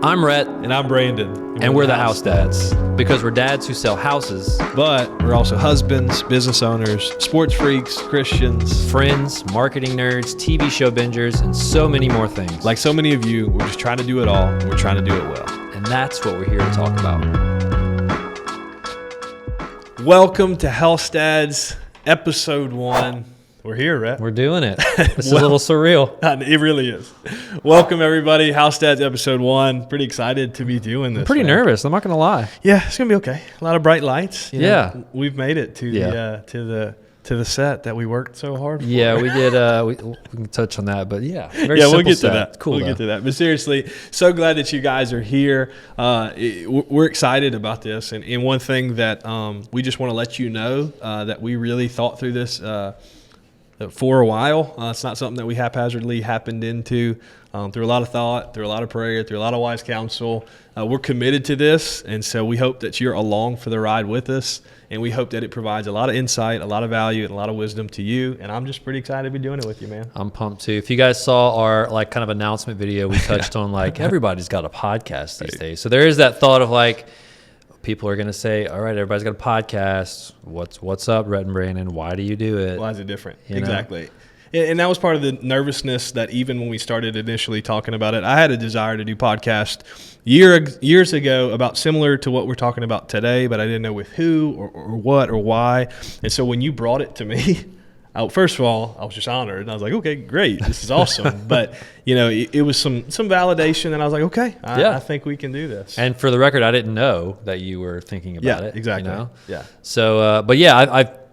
I'm Rhett. And I'm Brandon. And we're the House Dads. Because we're dads who sell houses. But we're also husbands, business owners, sports freaks, Christians, friends, marketing nerds, TV show bingers, and so many more things. Like so many of you, we're just trying to do it all. And we're trying to do it well. And that's what we're here to talk about. Welcome to House Dads, episode 1. We're here, Rhett. We're doing it. This is a little surreal. It really is. Welcome, everybody. House Dads, episode 1. Pretty excited to be doing this. I'm pretty nervous. I'm not going to lie. Yeah, it's going to be okay. A lot of bright lights. You know, we've made it to the set that we worked so hard for. Yeah, we did. We can touch on that, but we'll get to that. Cool. We'll get to that. But seriously, so glad that you guys are here. We're excited about this, and one thing that we just want to let you know that we really thought through this for a while. It's not something that we haphazardly happened into. Through a lot of thought, through a lot of prayer, through a lot of wise counsel. We're committed to this, and so we hope that you're along for the ride with us, and we hope that it provides a lot of insight, a lot of value, and a lot of wisdom to you, and I'm just pretty excited to be doing it with you, man. I'm pumped, too. If you guys saw our kind of announcement video, we touched on, everybody's got a podcast these days. So there is that thought of, people are going to say, all right, everybody's got a podcast. What's up, Rhett and Brandon? Why do you do it? Why is it different? You know? Exactly. And that was part of the nervousness that even when we started initially talking about it, I had a desire to do podcast years ago about similar to what we're talking about today, but I didn't know with who or what or why. And so when you brought it to me, first of all, I was just honored. And I was like, okay, great. This is awesome. But, it was some validation. And I was like, okay, I think we can do this. And for the record, I didn't know that you were thinking about it. Exactly. Yeah. So,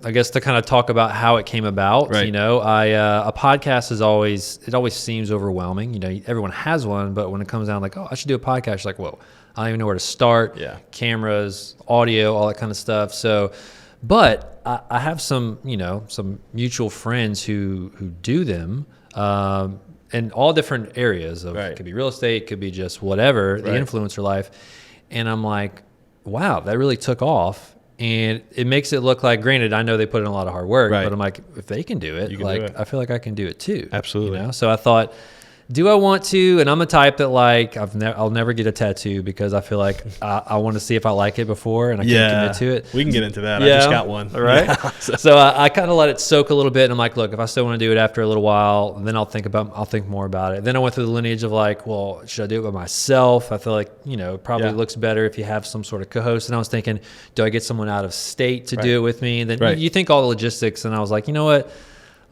I guess to kind of talk about how it came about, right. A podcast it always seems overwhelming. Everyone has one, but when it comes down I should do a podcast, you're like, whoa, I don't even know where to start. Yeah. Cameras, audio, all that kind of stuff. So, but I have some mutual friends who do them, in all different areas of, It could be real estate, could be just whatever, the influencer life. And I'm like, wow, that really took off. And it makes it look like, granted, I know they put in a lot of hard work, but I'm like, if they can do it, you can do it. I feel like I can do it too. Absolutely. So I thought, do I want to? And I'm the type that I'll never get a tattoo because I feel like I want to see if I like it before, and I can't commit to it. We can get into that. I just got one. Right. So I kind of let it soak a little bit, and I'm like, look, if I still want to do it after a little while, then I'll think more about it. Then I went through the lineage of should I do it by myself? I feel like it probably looks better if you have some sort of co-host. And I was thinking, do I get someone out of state to do it with me? And then you think all the logistics, and I was like, you know what?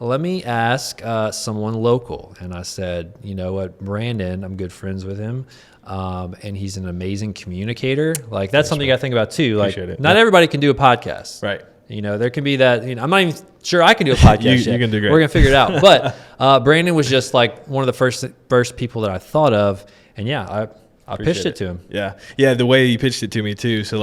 Let me ask someone local. And I said, you know what, Brandon, I'm good friends with him. And he's an amazing communicator. That's something you got to think about too. Not everybody can do a podcast. Right. There can be that, I'm not even sure I can do a podcast yet. You can do great. We're going to figure it out. But Brandon was just one of the first people that I thought of. And I pitched it to him. Yeah. Yeah. The way he pitched it to me too. So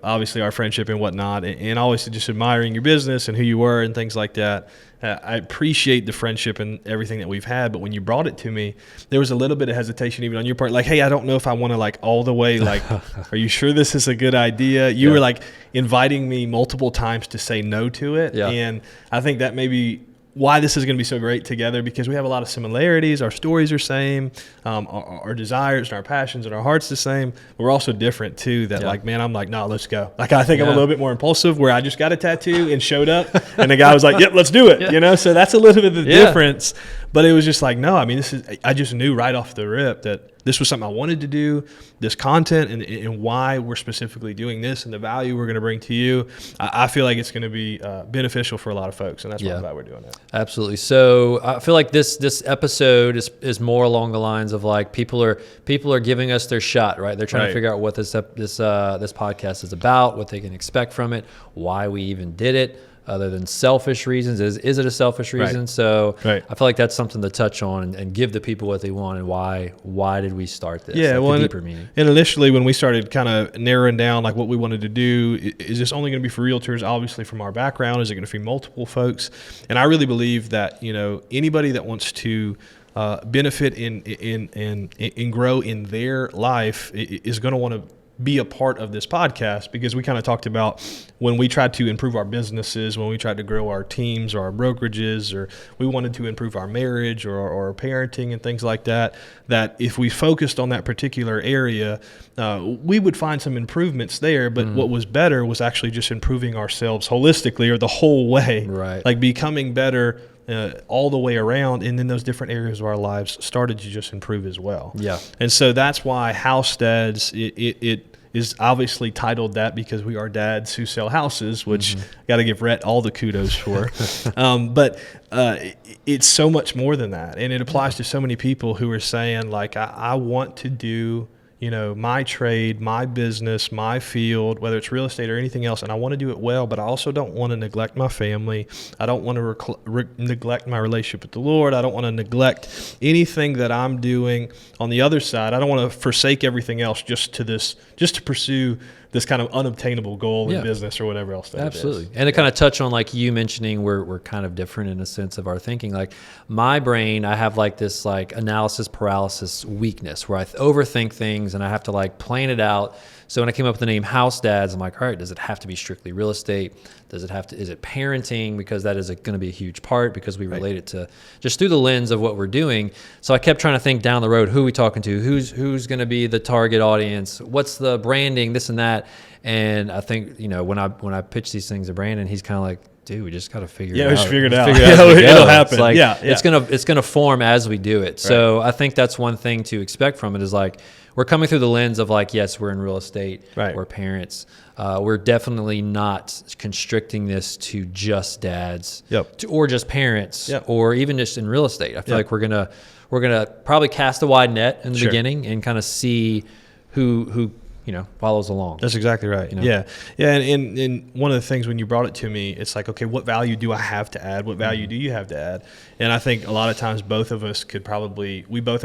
obviously our friendship and whatnot, and always just admiring your business and who you were and things like that. I appreciate the friendship and everything that we've had, but when you brought it to me, there was a little bit of hesitation even on your part. Hey, I don't know if I want to all the way, are you sure this is a good idea? You were inviting me multiple times to say no to it. Yeah. And I think that maybe why this is going to be so great together, because we have a lot of similarities. Our stories are same, our desires and our passions and our hearts the same. But we're also different too. That I'm like, no, let's go. I think I'm a little bit more impulsive, where I just got a tattoo and showed up, and the guy was like, yep, let's do it. So that's a little bit of the difference. But it was just no. I just knew right off the rip that this was something I wanted to do, this content and why we're specifically doing this and the value we're going to bring to you. I feel like it's going to be beneficial for a lot of folks, and that's why I'm glad we're doing it. Absolutely. So I feel like this episode is more along the lines of people are giving us their shot, right? They're trying to figure out what this podcast is about, what they can expect from it, why we even did it. Other than selfish reasons, is it a selfish reason? Right. So I feel like that's something to touch on and give the people what they want, and why did we start this? Yeah, the deeper meaning. And initially when we started kind of narrowing down what we wanted to do, is this only going to be for realtors? Obviously from our background, is it going to be multiple folks? And I really believe that anybody that wants to benefit and grow in their life is going to want to be a part of this podcast, because we kind of talked about when we tried to improve our businesses, when we tried to grow our teams or our brokerages, or we wanted to improve our marriage or our parenting and things like that, that if we focused on that particular area, we would find some improvements there. But what was better was actually just improving ourselves holistically, or the whole way, right? Like becoming better all the way around, and then those different areas of our lives started to just improve as well. Yeah. And so that's why House Dads, it is obviously titled that because we are dads who sell houses, which got to give Rhett all the kudos for. But it's so much more than that, and it applies to so many people who are saying, like, I want to do, you know, my trade, my business, my field, whether it's real estate or anything else, and I want to do it well, but I also don't want to neglect my family. I don't want to neglect my relationship with the Lord. I don't want to neglect anything that I'm doing on the other side. I don't want to forsake everything else just to pursue this kind of unobtainable goal in business or whatever else that Absolutely. it is. And to kind of touch on, like you mentioning, we're kind of different in a sense of our thinking. Like my brain, I have like this like analysis paralysis weakness where I overthink things and I have to like plan it out. So when I came up with the name House Dads, I'm like, all right, does it have to be strictly real estate? Is it parenting? Because that is going to be a huge part, because we relate it to just through the lens of what we're doing. So I kept trying to think down the road, who are we talking to? Who's going to be the target audience? What's the branding, this and that? And I think, you know, when I pitch these things to Brandon, he's kind of like, dude, we just got to figure it out. Yeah, we should figure it out. It'll happen. It's like, yeah. It's gonna form as we do it. So I think that's one thing to expect from it is like, we're coming through the lens of like, yes, we're in real estate, we're parents. We're definitely not constricting this to just dads or just parents or even just in real estate. I feel like we're gonna probably cast a wide net in the beginning and kind of see who you know, follows along. That's exactly right. You know? Yeah. And one of the things when you brought it to me, it's like, okay, what value do I have to add? What value do you have to add? And I think a lot of times both of us could probably, we both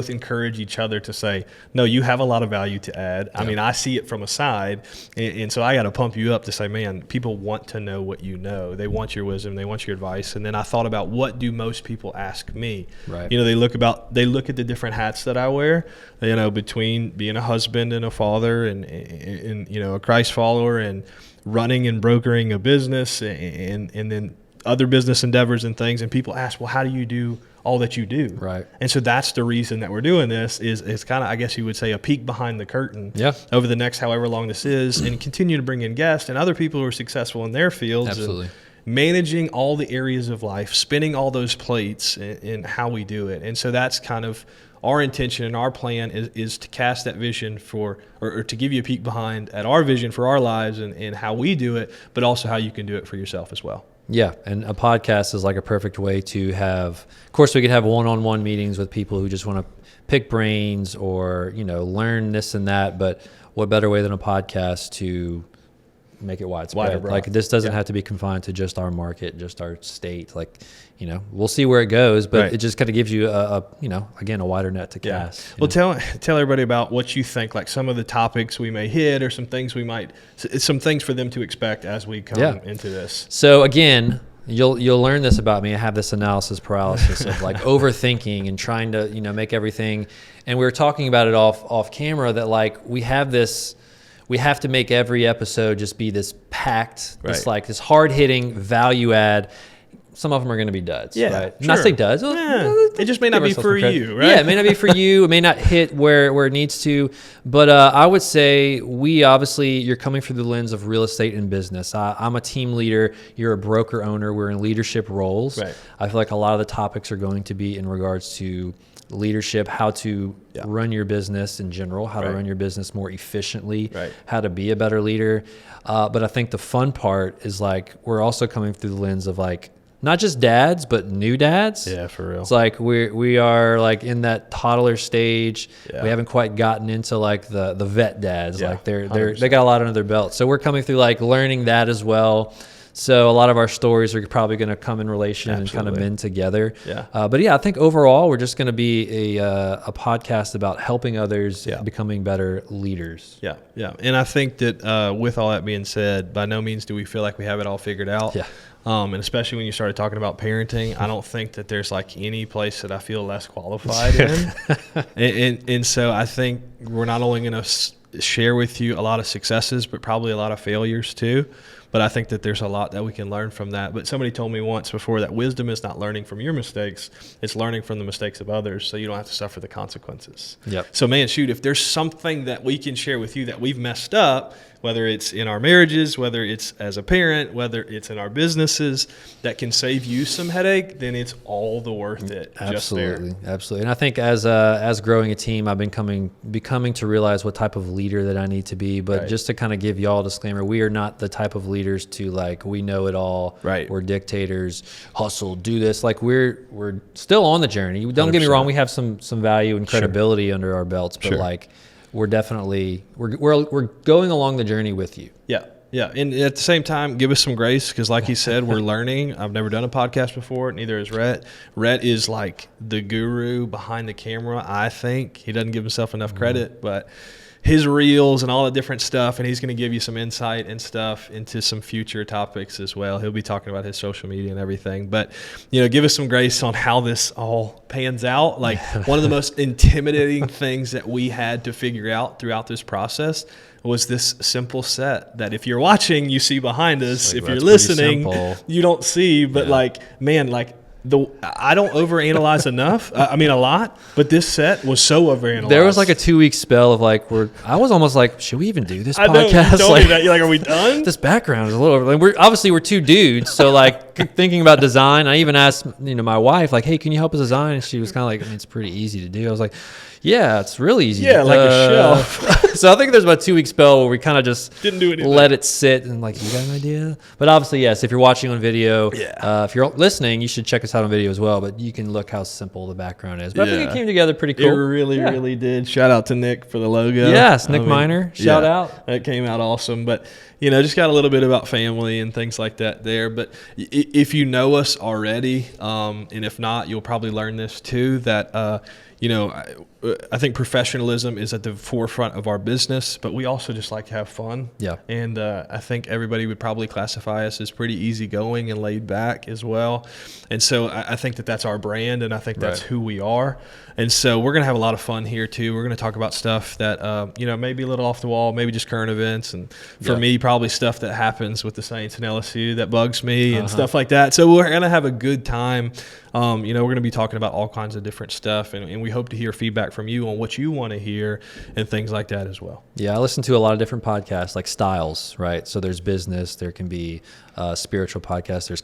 encourage each other to say, no, you have a lot of value to add. I mean, I see it from a side. And so I got to pump you up to say, man, people want to know what you know. They want your wisdom. They want your advice. And then I thought about, what do most people ask me? Right. You know, they look at the different hats that I wear, you know, between being a husband and a father and you know, a Christ follower, and running and brokering a business, and then other business endeavors and things. And people ask, well, how do you do all that you do? Right. And so that's the reason that we're doing this is kind of, I guess you would say, a peek behind the curtain over the next however long this is, and continue to bring in guests and other people who are successful in their fields. Absolutely. Managing all the areas of life, spinning all those plates, and how we do it. And so that's kind of our intention and our plan is to cast that vision for, or to give you a peek behind at our vision for our lives and how we do it, but also how you can do it for yourself as well. Yeah, and a podcast is like a perfect way to have, of course, we could have one-on-one meetings with people who just want to pick brains or, you know, learn this and that, but what better way than a podcast to make it widespread? Like, this doesn't have to be confined to just our market, just our state. Like, you know, we'll see where it goes, but it just kind of gives you a you know, again, a wider net to cast. Well, tell everybody about what you think, like some of the topics we may hit, or some things for them to expect as we come into this. So again, you'll learn this about me. I have this analysis paralysis of like overthinking and trying to, you know, make everything. And we were talking about it off camera that like we have to make every episode just be this packed, this hard hitting value add. Some of them are going to be duds, right? Sure. Not say duds. It just may not be for you, right? Yeah, it may not be for you. It may not hit where it needs to. But I would say you're coming through the lens of real estate and business. I'm a team leader. You're a broker owner. We're in leadership roles. Right. I feel like a lot of the topics are going to be in regards to leadership, how to run your business in general, how to run your business more efficiently, how to be a better leader. But I think the fun part is like we're also coming through the lens of like not just dads, but new dads. Yeah, for real. It's like we are like in that toddler stage. Yeah. We haven't quite gotten into like the vet dads. Yeah, like they got a lot under their belt. So we're coming through like learning that as well. So a lot of our stories are probably going to come in relation and kind of mend together. Yeah. But yeah, I think overall we're just going to be a podcast about helping others becoming better leaders. Yeah, yeah. And I think that with all that being said, by no means do we feel like we have it all figured out. Yeah. And especially when you started talking about parenting, I don't think that there's like any place that I feel less qualified in. And so I think we're not only going to share with you a lot of successes, but probably a lot of failures too. But I think that there's a lot that we can learn from that. But somebody told me once before that wisdom is not learning from your mistakes, it's learning from the mistakes of others, so you don't have to suffer the consequences. Yep. So man, shoot, if there's something that we can share with you that we've messed up, whether it's in our marriages, whether it's as a parent, whether it's in our businesses, that can save you some headache, then it's all the worth it. Absolutely, absolutely. And I think as growing a team, I've been becoming to realize what type of leader that I need to be. But just to kind of give y'all a disclaimer, we are not the type of leaders to like, we know it all. Right. We're dictators, hustle, do this. Like we're still on the journey. Don't get me wrong, we have some value and credibility under our belts, but like we're definitely we're going along the journey with you. Yeah. Yeah. And at the same time, give us some grace because like he said, we're learning. I've never done a podcast before. Neither has Rhett. Rhett is like the guru behind the camera, I think. He doesn't give himself enough credit, but his reels and all the different stuff, and he's going to give you some insight and stuff into some future topics as well. He'll be talking about his social media and everything. But, give us some grace on how this all pans out. Like one of the most intimidating things that we had to figure out throughout this process was this simple set that if you're watching, you see behind us. Like, if you're listening, you don't see. But I don't overanalyze enough. I mean, a lot, but this set was so overanalyzed. There was like a 2-week spell of like, I was almost like, should we even do this podcast? I know, you told me that. You're like, are we done? This background is a little over. Like, we're two dudes, so like thinking about design. I even asked my wife like, hey, can you help us design? And she was kind of like, I mean, it's pretty easy to do. I was like, yeah, it's really easy. Yeah, like a shelf. So I think there's about a 2-week spell where we kind of just didn't do anything. Let it sit and like, you got an idea? But obviously, yes, if you're watching on video, if you're listening, you should check us out on video as well. But you can look how simple the background is. But I think it came together pretty cool. It really did. Shout out to Nick for the logo. Yes, Nick Miner. Shout out. That came out awesome. But, just got a little bit about family and things like that there. But if you know us already, and if not, you'll probably learn this too, that, I think professionalism is at the forefront of our business, but we also just like to have fun. Yeah. And I think everybody would probably classify us as pretty easygoing and laid back as well. And so I think that that's our brand, and I think that's who we are. And so we're going to have a lot of fun here too. We're going to talk about stuff that, maybe a little off the wall, maybe just current events. And for me, probably stuff that happens with the Saints and LSU that bugs me and stuff like that. So we're going to have a good time. We're going to be talking about all kinds of different stuff, and we hope to hear feedback from you on what you want to hear and things like that as well. Yeah, I listen to a lot of different podcasts, like styles, right? So there's business, there can be spiritual podcasts, there's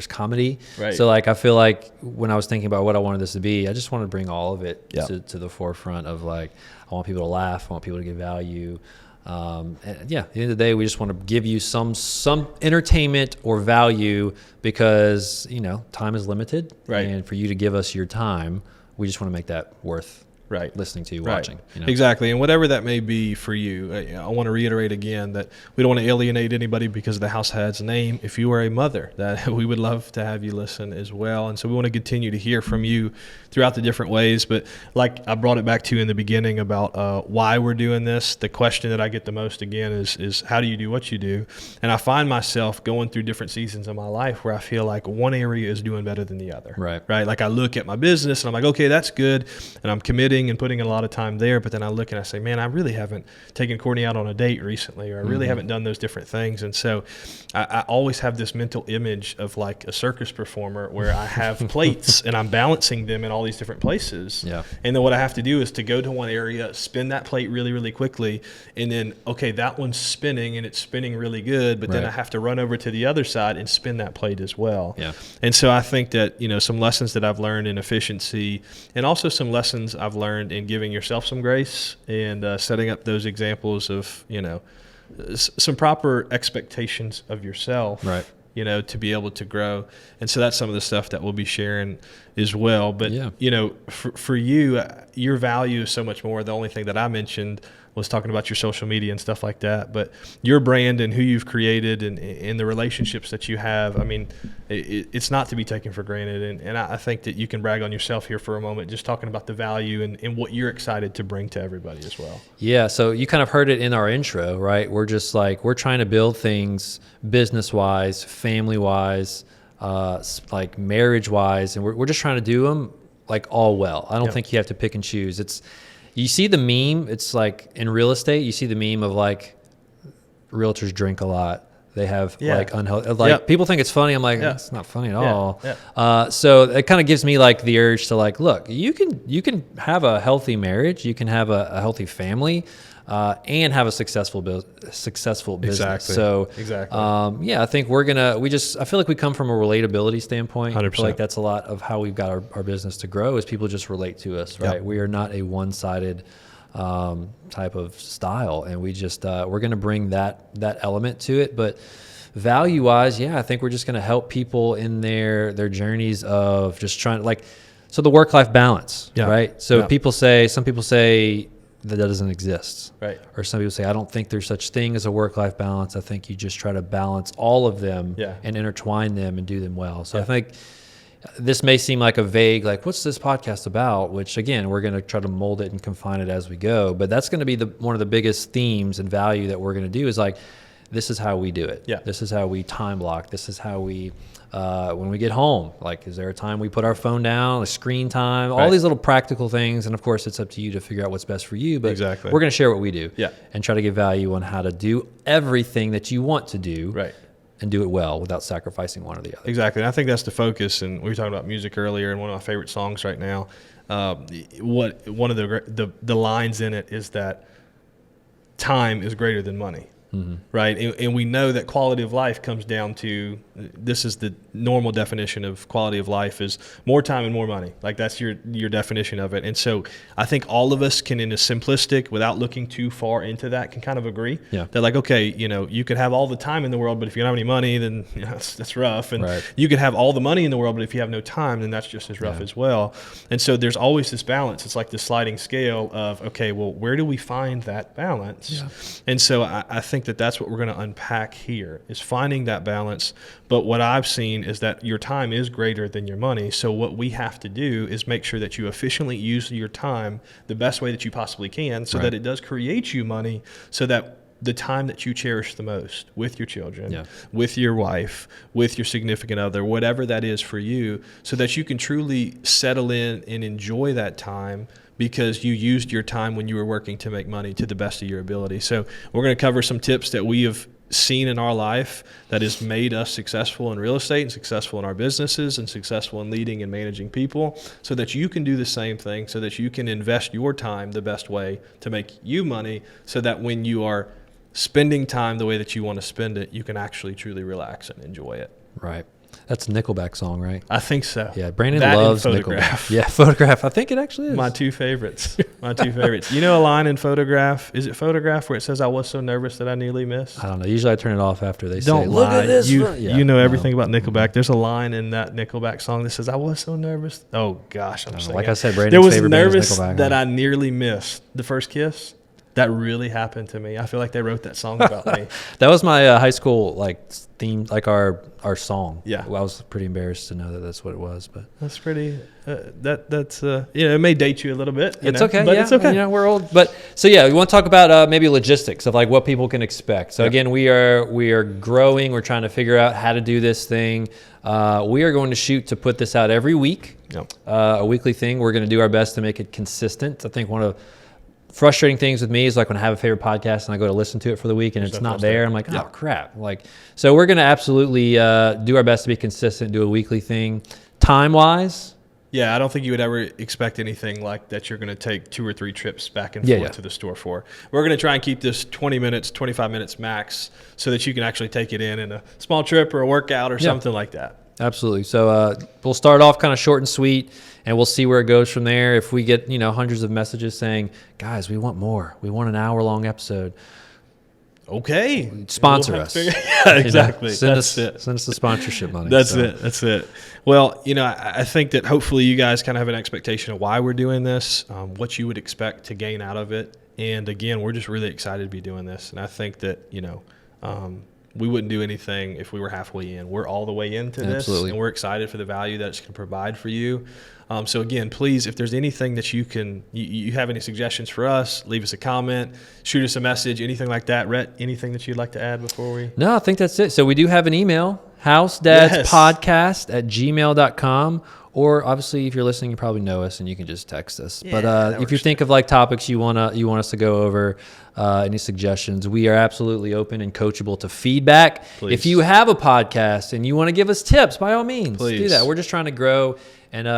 comedy. Right. So like I feel like when I was thinking about what I wanted this to be, I just wanted to bring all of it to the forefront of like, I want people to laugh, I want people to get value. And at the end of the day, we just want to give you some entertainment or value because time is limited, right? And for you to give us your time, we just want to make that worth listening to, watching. Exactly. And whatever that may be for you, I want to reiterate again that we don't want to alienate anybody because of the house has a name. If you are a mother, that we would love to have you listen as well. And so we want to continue to hear from you throughout the different ways. But like I brought it back to you in the beginning about why we're doing this, the question that I get the most again is how do you do what you do? And I find myself going through different seasons of my life where I feel like one area is doing better than the other. Right. Like I look at my business and I'm like, okay, that's good. And I'm committing and putting a lot of time there, but then I look and I say, man, I really haven't taken Courtney out on a date recently, or I really haven't done those different things. And so I always have this mental image of like a circus performer where I have plates and I'm balancing them in all these different places. Yeah. And then what I have to do is to go to one area, spin that plate really, really quickly, and then, okay, that one's spinning and it's spinning really good, but then I have to run over to the other side and spin that plate as well. Yeah. And so I think that, some lessons that I've learned in efficiency, and also some lessons I've learned in giving yourself some grace and setting up those examples of, some proper expectations of yourself, right? To be able to grow. And so that's some of the stuff that we'll be sharing as well. But, for you, your value is so much more. The only thing that I mentioned was talking about your social media and stuff like that. But your brand and who you've created and the relationships that you have, I mean, it's not to be taken for granted. And I think that you can brag on yourself here for a moment, just talking about the value and what you're excited to bring to everybody as well. Yeah. So you kind of heard it in our intro, right? We're just like, we're trying to build things business-wise, family-wise, like marriage-wise, and we're just trying to do them like all well. I don't think you have to pick and choose. It's, you see the meme. It's like in real estate, you see the meme of like realtors drink a lot. They have like unhealthy, like people think it's funny. I'm like, it's not funny at all. So it kind of gives me like the urge to like, look, you can have a healthy marriage, you can have a healthy family, and have a successful business. Exactly. So exactly. I think I feel like we come from a relatability standpoint. 100%. I feel like that's a lot of how we've got our business to grow is people just relate to us, right? Yep. We are not a one-sided type of style, and we just we're going to bring that element to it. But value wise, I think we're just going to help people in their journeys of just trying to so the work-life balance, right? So some people say that doesn't exist, right? Or some people say, I don't think there's such thing as a work-life balance. I think you just try to balance all of them and intertwine them and do them well. So I think this may seem like a vague, like, what's this podcast about? Which, again, we're going to try to mold it and confine it as we go. But that's going to be one of the biggest themes and value that we're going to do is like, this is how we do it. Yeah. This is how we time block. This is how we, when we get home, like, is there a time we put our phone down, a screen time, all these little practical things. And, of course, it's up to you to figure out what's best for you. But we're going to share what we do and try to give value on how to do everything that you want to do. Right. And do it well without sacrificing one or the other. Exactly. And I think that's the focus. And we were talking about music earlier, and one of my favorite songs right now, one of the lines in it is that time is greater than money. Mm-hmm. Right. And we know that quality of life comes down to, this is the normal definition of quality of life, is more time and more money. Like that's your definition of it. And so I think all of us can, in a simplistic, without looking too far into that, can kind of agree that like, okay, you could have all the time in the world, but if you don't have any money, then that's rough. And you could have all the money in the world, but if you have no time, then that's just as rough as well. And so there's always this balance. It's like the sliding scale of, okay, well, where do we find that balance? Yeah. And so I think that's what we're going to unpack here, is finding that balance. But what I've seen is that your time is greater than your money. So what we have to do is make sure that you efficiently use your time the best way that you possibly can, so that it does create you money, so that the time that you cherish the most with your children, with your wife, with your significant other, whatever that is for you, so that you can truly settle in and enjoy that time, because you used your time when you were working to make money to the best of your ability. So we're going to cover some tips that we have seen in our life that has made us successful in real estate and successful in our businesses and successful in leading and managing people, so that you can do the same thing, so that you can invest your time the best way to make you money, so that when you are spending time the way that you want to spend it, you can actually truly relax and enjoy it. Right. That's a Nickelback song, right? I think so. Yeah, Brandon that loves Photograph. Nickelback. Yeah, Photograph. I think it actually is. My two favorites. You know a line in Photograph? Is it Photograph where it says, "I was so nervous that I nearly missed"? I don't know. Usually I turn it off after they don't say, lie. "Look at this." You know everything about Nickelback. There's a line in that Nickelback song that says, "I was so nervous." Oh gosh, I'm saying. Like I said, Brandon's favorite band is Nickelback. There was nervous that I nearly missed the first kiss. That really happened to me. I feel like they wrote that song about me. That was my high school theme, like our song. Yeah, well, I was pretty embarrassed to know that that's what it was, but that's pretty. That's it may date you a little bit. It's okay, but it's okay. We're old, but so we want to talk about maybe logistics of like what people can expect. So again, we are growing. We're trying to figure out how to do this thing. We are going to shoot to put this out every week. A weekly thing. We're going to do our best to make it consistent. I think one of frustrating things with me is like when I have a favorite podcast and I go to listen to it for the week and it's not there. I'm like, oh crap. So we're going to absolutely do our best to be consistent, do a weekly thing. Time wise. Yeah, I don't think you would ever expect anything like that you're going to take 2 or 3 trips back and forth to the store for. We're going to try and keep this 20 minutes, 25 minutes max, so that you can actually take it in a small trip or a workout or something like that. Absolutely. So we'll start off kind of short and sweet, and we'll see where it goes from there. If we get hundreds of messages saying, guys, we want more, we want an hour-long episode, okay, sponsor us. Yeah, exactly. Send us the sponsorship money. That's it. Well, I think that hopefully you guys kind of have an expectation of why we're doing this, what you would expect to gain out of it, and again, we're just really excited to be doing this. And I think that we wouldn't do anything if we were halfway in. We're all the way into this, and we're excited for the value that it's going to provide for you. So again, please, if there's anything that you have any suggestions for us, leave us a comment, shoot us a message, anything like that. Rhett, anything that you'd like to add before we? No, I think that's it. So we do have an email, housedadspodcast@gmail.com. Or obviously, if you're listening, you probably know us and you can just text us. Yeah, but if you think of like topics you want us to go over, any suggestions, we are absolutely open and coachable to feedback. Please. If you have a podcast and you want to give us tips, by all means, Please do that. We're just trying to grow and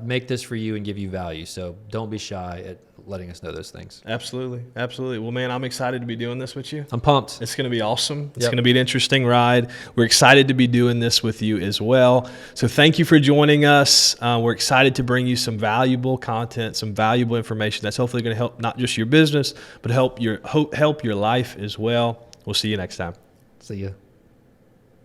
make this for you and give you value. So don't be shy at letting us know those things. Absolutely. Absolutely. Well, man, I'm excited to be doing this with you. I'm pumped. It's going to be awesome. It's Yep. going to be an interesting ride. We're excited to be doing this with you as well. So thank you for joining us. We're excited to bring you some valuable content, some valuable information that's hopefully going to help not just your business, but help your life as well. We'll see you next time. See ya.